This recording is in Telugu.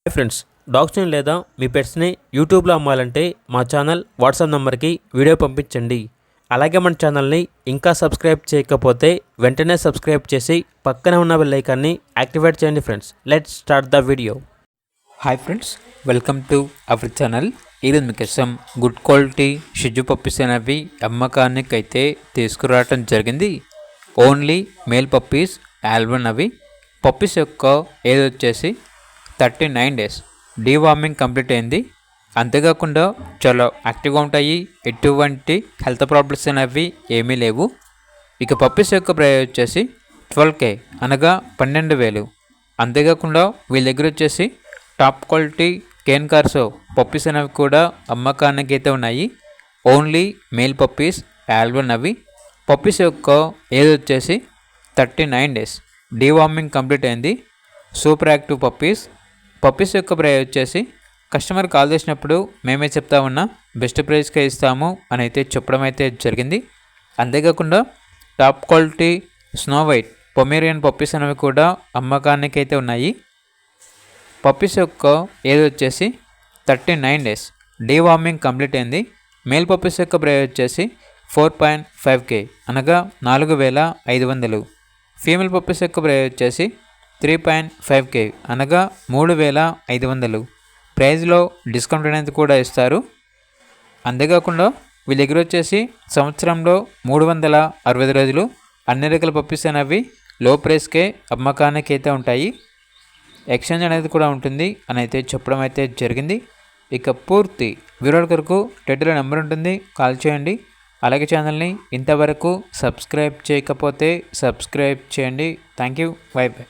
హాయ్ ఫ్రెండ్స్, డాగ్స్ని లేదా మీ పెట్స్ని యూట్యూబ్లో అమ్మాలంటే మా ఛానల్ వాట్సాప్ నెంబర్కి వీడియో పంపించండి. అలాగే మన ఛానల్ని ఇంకా సబ్స్క్రైబ్ చేయకపోతే వెంటనే సబ్స్క్రైబ్ చేసి పక్కనే ఉన్న బెల్ ఐకాన్ని యాక్టివేట్ చేయండి. Friends, let's start the video. Hi friends, welcome to our channel. ఈరోజు మీకోసం గుడ్ క్వాలిటీ షిజు పప్పీస్ అనేవి అమ్మకానికి అయితే తీసుకురావటం జరిగింది. ఓన్లీ మేల్ పప్పీస్ ఆల్బన్. అవి పప్పీస్ యొక్క ఏజ్ వచ్చేసి 39 days. డీవార్మింగ్ కంప్లీట్ అయింది. అంతేకాకుండా చాలా యాక్టివ్గా ఉంటాయి. ఎటువంటి హెల్త్ ప్రాబ్లమ్స్ అనేవి ఏమీ లేవు. ఇక పప్పీస్ యొక్క ప్రైస్ వచ్చేసి 12K, అనగా 12,000. అంతేకాకుండా వీళ్ళ దగ్గర వచ్చేసి top quality Cane Corso puppies అనేవి కూడా అమ్మకానికి అయితే ఉన్నాయి. ఓన్లీ మేల్ పప్పీస్ ఆల్బన్. అవి పప్పీస్ యొక్క ఏజ్ వచ్చేసి 39 days. డీవార్మింగ్ కంప్లీట్ అయింది. సూపర్ యాక్టివ్ పప్పీస్ యొక్క ప్రైస్ వచ్చేసి కస్టమర్ కాల్ చేసినప్పుడు మేమే చెప్తా ఉన్నా బెస్ట్ ప్రైస్కే ఇస్తాము అని అయితే చెప్పడం అయితే జరిగింది. అంతేకాకుండా top quality snow white Pomeranian puppies అనేవి కూడా అమ్మకానికి అయితే ఉన్నాయి. పప్పీస్ యొక్క ఏజ్ వచ్చేసి 39 days. డీవార్మింగ్ కంప్లీట్ అయింది. మేల్ పప్పీస్ యొక్క ప్రైస్ వచ్చేసి 4.5K, అనగా 4,500. ఫీమేల్ పప్పీస్ యొక్క ప్రైస్ వచ్చేసి 3.5K, అనగా 3,500. ప్రైజ్లో డిస్కౌంట్ అనేది కూడా ఇస్తారు. అంతేకాకుండా వీళ్ళ దగ్గర వచ్చేసి సంవత్సరంలో 365 రోజులు అన్ని రకాల పప్పీస్ అనేవి లో ప్రైస్కే అమ్మకానికి అయితే ఉంటాయి. ఎక్స్చేంజ్ అనేది కూడా ఉంటుంది అని అయితే చెప్పడం అయితే జరిగింది. ఇక పూర్తి వివరాల కొరకు టైటిల్లో నెంబర్ ఉంటుంది, కాల్ చేయండి. అలాగే ఛానల్ని ఇంతవరకు సబ్స్క్రైబ్ చేయకపోతే సబ్స్క్రైబ్ చేయండి. Thank you. By by.